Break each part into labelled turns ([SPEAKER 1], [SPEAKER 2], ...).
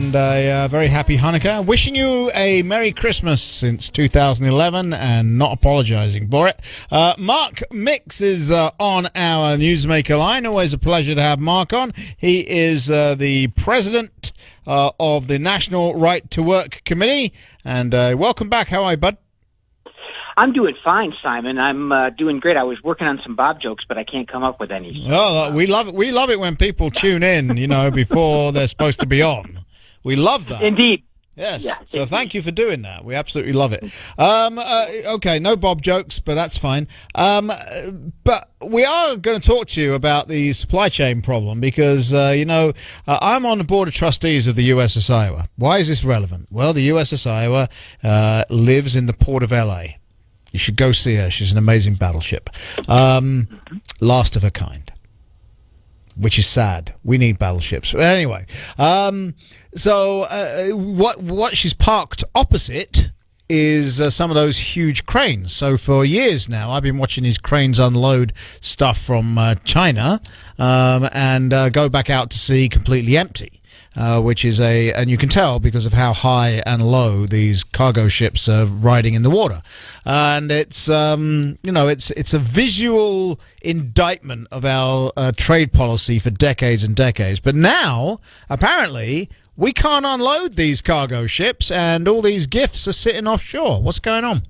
[SPEAKER 1] and a very happy Hanukkah. Wishing you a Merry Christmas since 2011 and not apologizing for it. Mark Mix is on our Newsmaker line. Always a pleasure to have Mark on. He is the president of the National Right to Work Committee. And welcome back. How are you, bud?
[SPEAKER 2] I'm doing fine, Simon. I'm doing great. I was working on some Bob jokes, but I can't come up with any.
[SPEAKER 1] Oh, we love it. We love it when people tune in, before they're supposed to be on. We love that.
[SPEAKER 2] Indeed.
[SPEAKER 1] Yes.
[SPEAKER 2] Yeah,
[SPEAKER 1] so thank you for doing that. We absolutely love it. Okay, no Bob jokes, but that's fine. But we are going to talk to you about the supply chain problem because, I'm on the board of trustees of the USS Iowa. Why is this relevant? Well, the USS Iowa lives in the port of LA. You should go see her. She's an amazing battleship. Last of her kind. Which is sad. We need battleships. But anyway, what she's parked opposite is some of those huge cranes. So for years now, I've been watching these cranes unload stuff from China and go back out to sea completely empty. Which is and you can tell because of how high and low these cargo ships are riding in the water, and it's it's a visual indictment of our trade policy for decades and decades. But now, apparently, we can't unload these cargo ships, and all these gifts are sitting offshore. What's going on?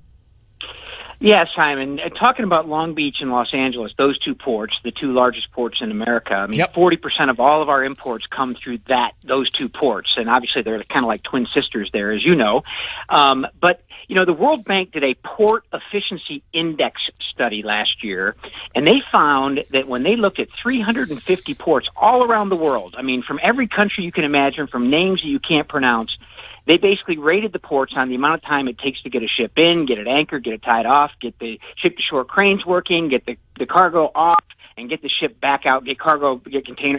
[SPEAKER 2] Yeah, Simon, talking about Long Beach and Los Angeles, those two ports, the two largest ports in America, 40% of all of our imports come through those two ports, and obviously they're kind of like twin sisters there, as you know. But the World Bank did a port efficiency index study last year, and they found that when they looked at 350 ports all around the world, from every country you can imagine, from names that you can't pronounce, they basically rated the ports on the amount of time it takes to get a ship in, get it anchored, get it tied off, get the ship-to-shore cranes working, get the cargo off, and get the ship back out, get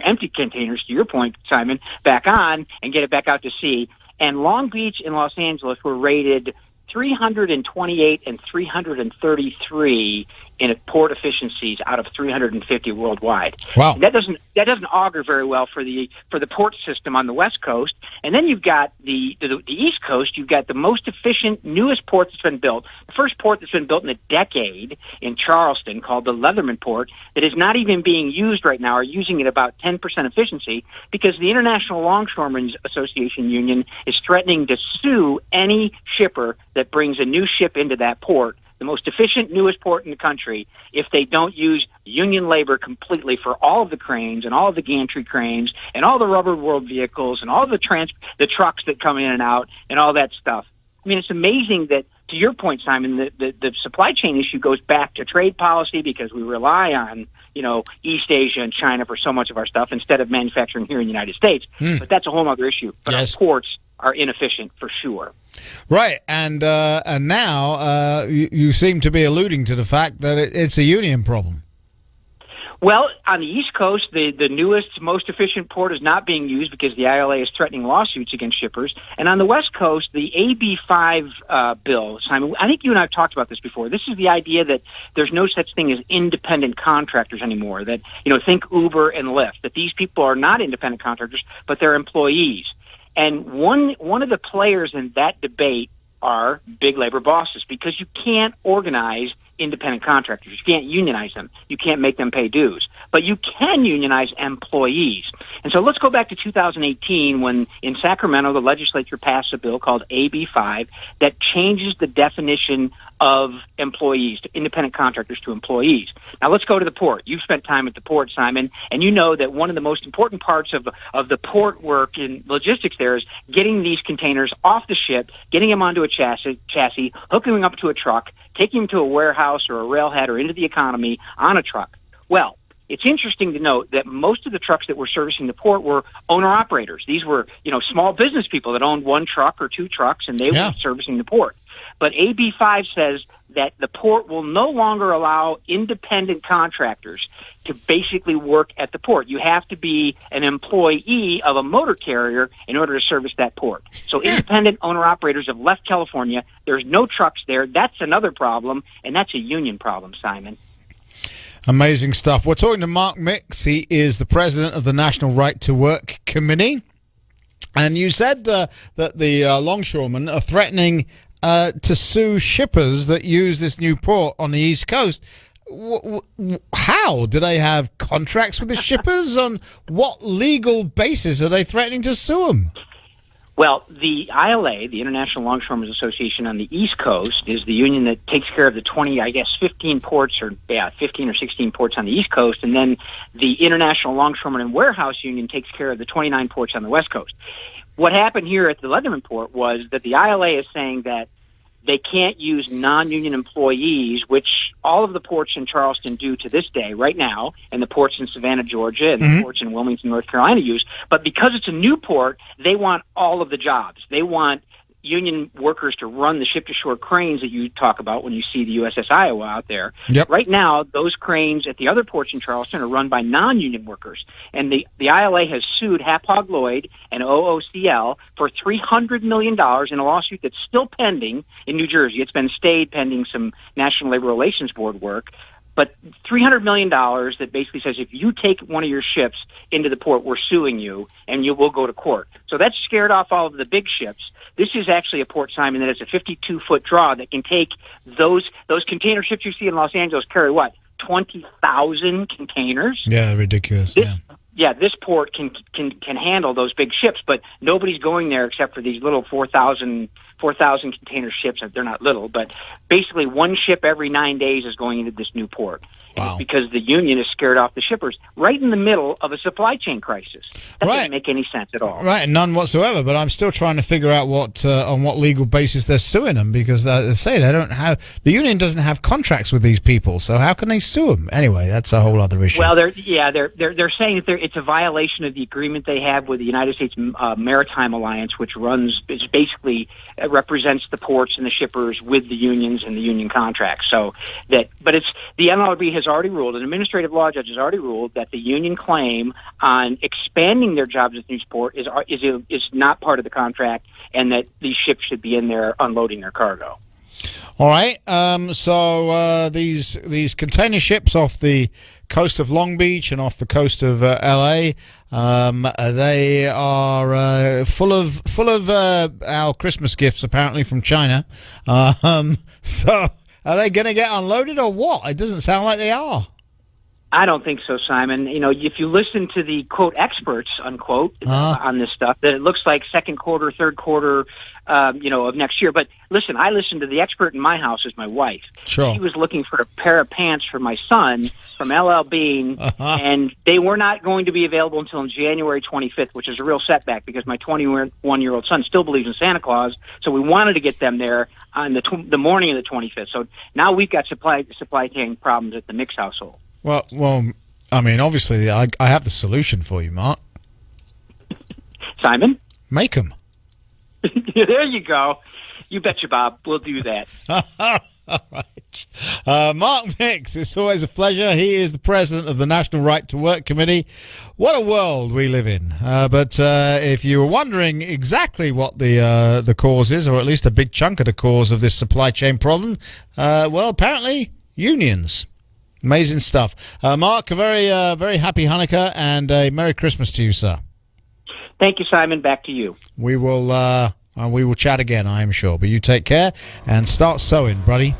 [SPEAKER 2] empty containers, to your point, Simon, back on, and get it back out to sea. And Long Beach and Los Angeles were rated 328 and 333 in port efficiencies out of 350 worldwide.
[SPEAKER 1] Wow.
[SPEAKER 2] That doesn't augur very well for the port system on the West Coast. And then you've got the East Coast. You've got the most efficient, newest port that's been built. The first port that's been built in a decade in Charleston, called the Leatherman Port, that is not even being used right now, are using it about 10% efficiency because the International Longshoremen's Association Union is threatening to sue any shipper that brings a new ship into that port, the most efficient, newest port in the country, if they don't use union labor completely for all of the cranes and all of the gantry cranes and all the rubber world vehicles and all the trucks that come in and out and all that stuff. It's amazing that, to your point, Simon, the supply chain issue goes back to trade policy because we rely on, East Asia and China for so much of our stuff instead of manufacturing here in the United States. But that's a whole other issue. But
[SPEAKER 1] yes.
[SPEAKER 2] Our ports are inefficient for sure.
[SPEAKER 1] Right, and now you seem to be alluding to the fact that it's a union problem.
[SPEAKER 2] Well, on the East Coast, the newest, most efficient port is not being used because the ILA is threatening lawsuits against shippers. And on the West Coast, the AB5 bill, Simon, I think you and I have talked about this before. This is the idea that there's no such thing as independent contractors anymore, that, think Uber and Lyft, that these people are not independent contractors, but they're employees. And one of the players in that debate are big labor bosses because you can't organize independent contractors. You can't unionize them. You can't make them pay dues. But you can unionize employees. And so let's go back to 2018 when in Sacramento the legislature passed a bill called AB5 that changes the definition of employees, to independent contractors to employees. Now let's go to the port. You've spent time at the port, Simon, and you know that one of the most important parts of the port work in logistics there is getting these containers off the ship, getting them onto a chassis, hooking them up to a truck, taking them to a warehouse or a railhead or into the economy on a truck. Well, it's interesting to note that most of the trucks that were servicing the port were owner-operators. These were, small business people that owned one truck or two trucks, and they were servicing the port. But AB5 says that the port will no longer allow independent contractors to basically work at the port. You have to be an employee of a motor carrier in order to service that port. So independent owner-operators have left California. There's no trucks there. That's another problem, and that's a union problem, Simon.
[SPEAKER 1] Amazing stuff. We're talking to Mark Mix. He is the president of the National Right to Work Committee. And you said that the longshoremen are threatening to sue shippers that use this new port on the East Coast. How? Do they have contracts with the shippers? On what legal basis are they threatening to sue them?
[SPEAKER 2] Well, the ILA, the International Longshoremen's Association on the East Coast, is the union that takes care of the 15 ports, or 15 or 16 ports on the East Coast, and then the International Longshoremen and Warehouse Union takes care of the 29 ports on the West Coast. What happened here at the Leatherman port was that the ILA is saying that they can't use non-union employees, which all of the ports in Charleston do to this day, right now, and the ports in Savannah, Georgia, and the ports in Wilmington, North Carolina use. But because it's a new port, they want all of the jobs. They want union workers to run the ship-to-shore cranes that you talk about when you see the USS Iowa out there.
[SPEAKER 1] Yep.
[SPEAKER 2] Right now, those cranes at the other ports in Charleston are run by non-union workers. And the ILA has sued Hapag Lloyd and OOCL for $300 million in a lawsuit that's still pending in New Jersey. It's been stayed pending some National Labor Relations Board work. But $300 million that basically says if you take one of your ships into the port, we're suing you, and you will go to court. So that's scared off all of the big ships. This is actually a port, Simon, that is a 52-foot draw that can take those container ships you see in Los Angeles carry what, 20,000 containers?
[SPEAKER 1] Yeah, ridiculous.
[SPEAKER 2] This port can handle those big ships, but nobody's going there except for these little 4,000 container ships. They're not little, but basically one ship every 9 days is going into this new port.
[SPEAKER 1] Wow.
[SPEAKER 2] Because the union is scared off the shippers right in the middle of a supply chain crisis. That doesn't make any sense at all.
[SPEAKER 1] Right, none whatsoever. But I'm still trying to figure out on what legal basis they're suing them, because they say the union doesn't have contracts with these people. So how can they sue them? Anyway, that's a whole other issue.
[SPEAKER 2] Well, they're saying that it's a violation of the agreement they have with the United States Maritime Alliance, which basically represents the ports and the shippers with the unions and the union contracts. But it's the NLRB has already ruled, an administrative law judge has already ruled that the union claim on expanding their jobs at Newsport is not part of the contract, and that these ships should be in there unloading their cargo.
[SPEAKER 1] All right. So these container ships off the coast of Long Beach and off the coast of LA, they are full of our Christmas gifts, apparently, from China. So are they going to get unloaded or what? It doesn't sound like they are.
[SPEAKER 2] I don't think so, Simon. You know, if you listen to the, quote, experts, unquote, on this stuff, that it looks like second quarter, third quarter, of next year. But listen, I listened to the expert in my house is my wife.
[SPEAKER 1] Sure.
[SPEAKER 2] She was looking for a pair of pants for my son from LL Bean, and they were not going to be available until January 25th, which is a real setback because my 21-year-old son still believes in Santa Claus. So we wanted to get them there on the morning of the 25th. So now we've got supply chain problems at the Mix household.
[SPEAKER 1] Well, I mean, obviously, I have the solution for you, Mark.
[SPEAKER 2] Simon?
[SPEAKER 1] Make them.
[SPEAKER 2] There you go. You betcha, Bob. We'll do that.
[SPEAKER 1] All right. Mark Mix, it's always a pleasure. He is the president of the National Right to Work Committee. What a world we live in. But if you were wondering exactly what the cause is, or at least a big chunk of the cause of this supply chain problem, well, apparently, unions. Amazing stuff. Mark, a very happy Hanukkah and a Merry Christmas to you, sir.
[SPEAKER 2] Thank you, Simon. Back to you.
[SPEAKER 1] We will chat again, I am sure. But you take care and start sewing, buddy.